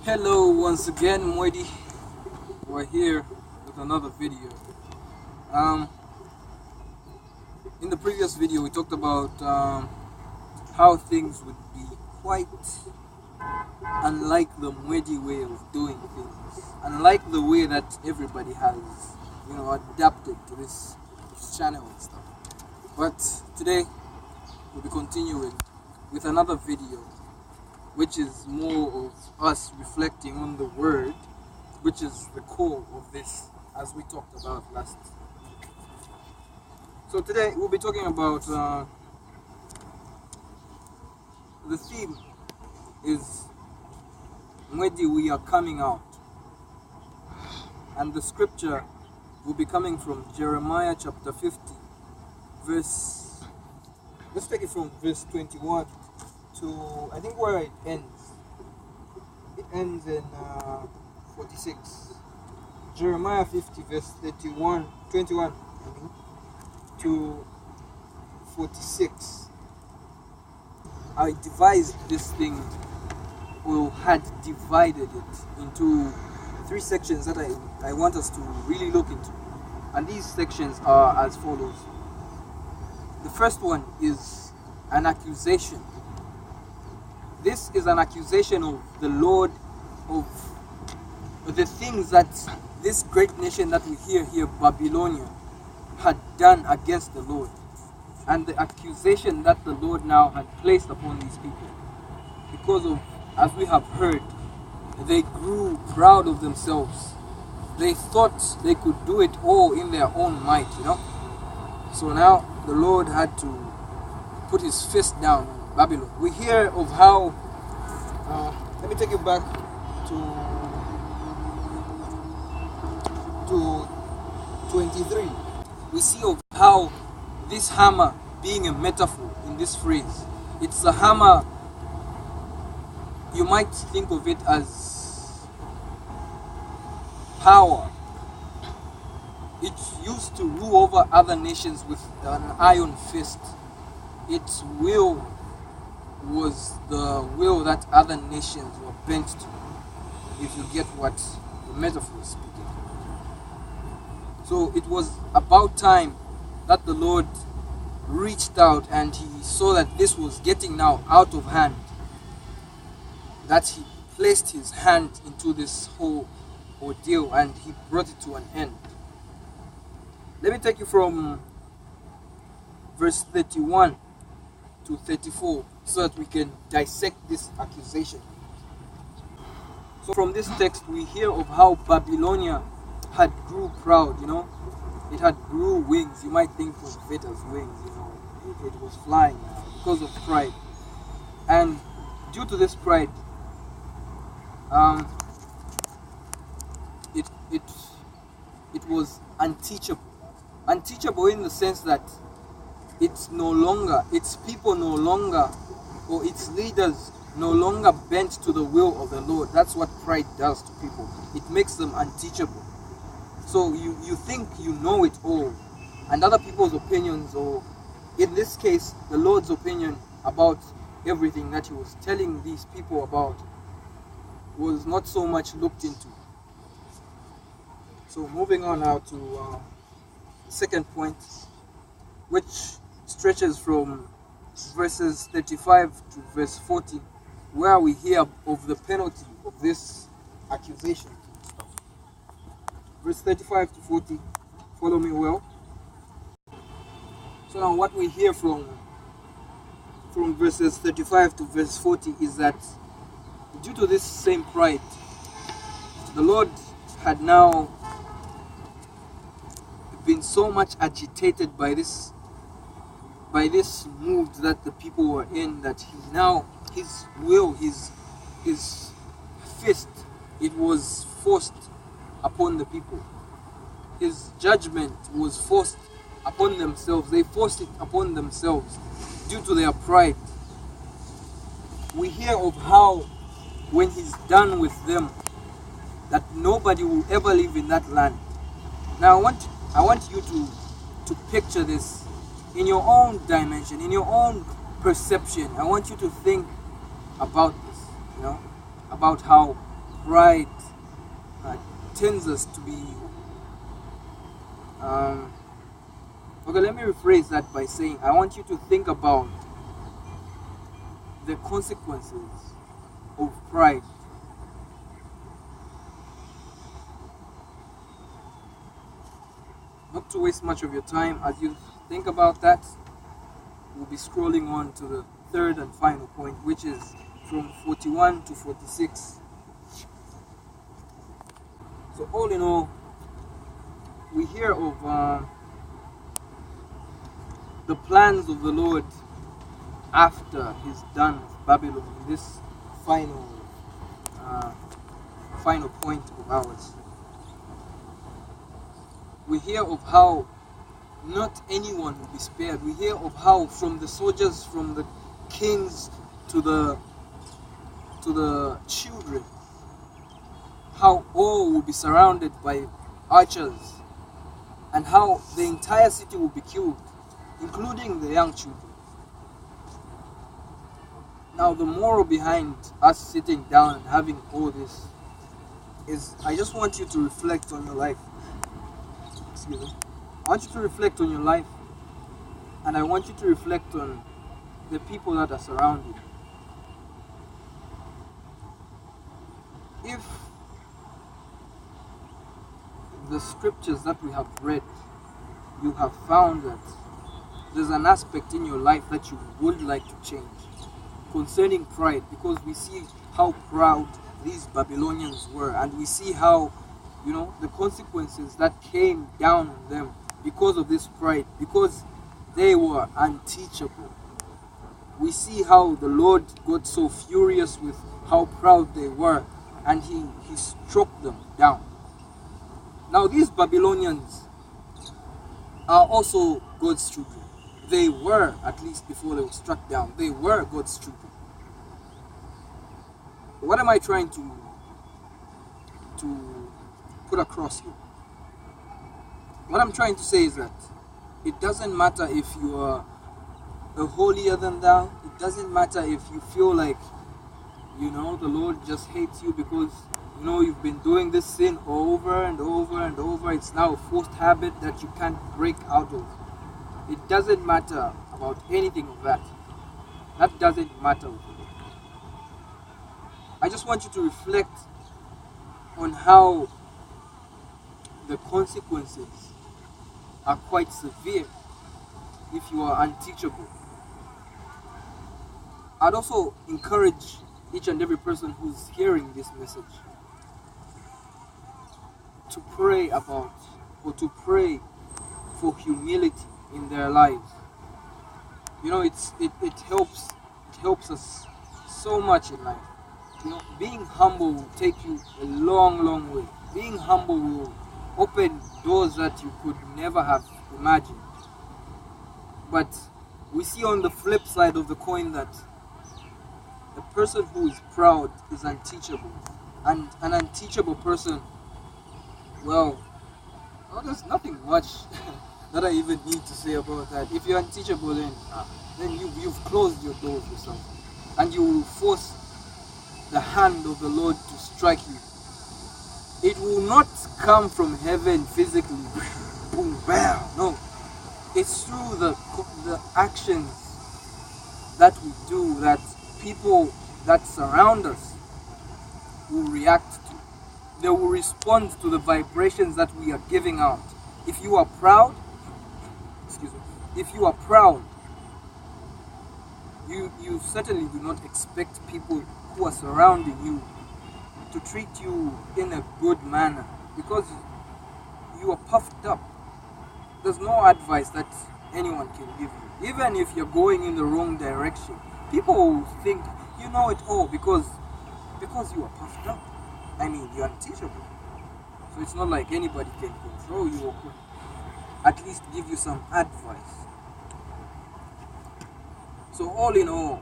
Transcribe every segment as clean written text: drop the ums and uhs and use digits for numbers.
Hello once again, Mweddy. We're here with another video. Um, in the previous video, we talked about how things would be quite unlike the Mweddy way of doing things, unlike the way that everybody has, adapted to this channel and stuff. But today, we'll be continuing with another video, which is more of us reflecting on the word, which is the core of this, as we talked about last. So today we'll be talking about the theme is Mweddy We Are Coming Out, and the scripture will be coming from Jeremiah chapter 50, verse. Let's take it from verse 21 to I think where it ends. It ends in 46. Jeremiah 50 verse 21 to 46. I devised this thing, or had divided it into three sections that I want us to really look into. And these sections are as follows. The first one is an accusation. This is an accusation of the Lord, of the things that this great nation that we hear here, Babylonia, had done against the Lord, and the accusation that the Lord now had placed upon these people. Because of, as we have heard, they grew proud of themselves. They thought they could do it all in their own might, So now the Lord had to put his fist down on Babylon. We hear of how, let me take you back to 23. We see of how this hammer being a metaphor in this phrase. It's a hammer, you might think of it as power. It used to rule over other nations with an iron fist. Its will was the will that other nations were bent to, if you get what the metaphor is speaking. So it was about time that the Lord reached out and he saw that this was getting now out of hand, that he placed his hand into this whole ordeal and he brought it to an end. Let me take you from verse 31 to 34 so that we can dissect this accusation. So from this text we hear of how Babylonia had grew proud, it had grew wings. You might think of it as wings, it was flying now because of pride. And due to this pride, it was unteachable. Unteachable in the sense that its people no longer, or its leaders no longer bent to the will of the Lord. That's what pride does to people. It makes them unteachable. So you think you know it all, and other people's opinions, or in this case, the Lord's opinion about everything that he was telling these people about, was not so much looked into. So moving on now to the second point, which stretches from verses 35 to verse 40, where we hear of the penalty of this accusation. Verse 35 to 40, follow me well. So now what we hear from verses 35 to verse 40 is that due to this same pride, the Lord had now been so much agitated by this mood that the people were in, that his will, his fist, it was forced upon the people. His judgment was forced upon themselves. They forced it upon themselves due to their pride. We hear of how when he's done with them, that nobody will ever live in that land. Now I want you to picture this in your own dimension, in your own perception. I want you to think about this, about how pride tends us to be okay, let me rephrase that by saying I want you to think about the consequences of pride. Not to waste much of your time, as you think about that, we'll be scrolling on to the third and final point, which is from 41 to 46. So all in all, we hear of the plans of the Lord after He's done with Babylon in this final point of ours. We hear of how not anyone will be spared. We hear of how from the soldiers, from the kings to the children, how all will be surrounded by archers, and how the entire city will be killed, including the young children. Now, the moral behind us sitting down and having all this is, I just want you to reflect on your life. Excuse me. I want you to reflect on your life, and I want you to reflect on the people that are surrounding you. If the scriptures that we have read, you have found that there's an aspect in your life that you would like to change concerning pride, because we see how proud these Babylonians were, and we see how, the consequences that came down on them because of this pride, because they were unteachable. We see how the Lord got so furious with how proud they were, and he struck them down. Now, these Babylonians are also God's children. They were, at least before they were struck down, they were God's children. What am I trying to put across here? What I'm trying to say is that it doesn't matter if you are a holier than thou. It doesn't matter if you feel like, the Lord just hates you because, you've been doing this sin over and over and over. It's now a forced habit that you can't break out of. It doesn't matter about anything of that. That doesn't matter with you. I just want you to reflect on how the consequences are quite severe if you are unteachable. I'd also encourage each and every person who's hearing this message to pray about, or to pray for humility in their lives. It helps us so much in life. Being humble will take you a long, long way. Being humble will open doors that you could never have imagined. But we see on the flip side of the coin that a person who is proud is unteachable. And an unteachable person, there's nothing much that I even need to say about that. If you're unteachable, then you've closed your doors yourself. And you will force the hand of the Lord to strike you. It will not come from heaven physically. Boom, bam. No. It's through the actions that we do that people that surround us will react to. They will respond to the vibrations that we are giving out. If you are proud, you certainly do not expect people who are surrounding you to treat you in a good manner, because you are puffed up. There's no advice that anyone can give you. Even if you're going in the wrong direction, people will think you know it all because you are puffed up. You're unteachable. So it's not like anybody can control you or could at least give you some advice. So all in all,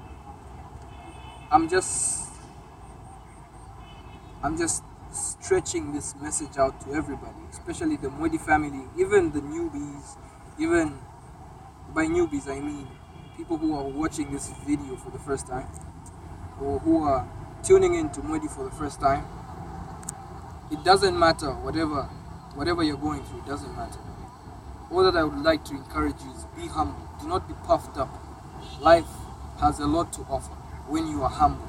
I'm just stretching this message out to everybody, especially the Mweddy family, even the newbies. Even by newbies, I mean people who are watching this video for the first time, or who are tuning in to Mweddy for the first time. It doesn't matter, whatever you're going through, it doesn't matter. All that I would like to encourage you is be humble. Do not be puffed up. Life has a lot to offer when you are humble.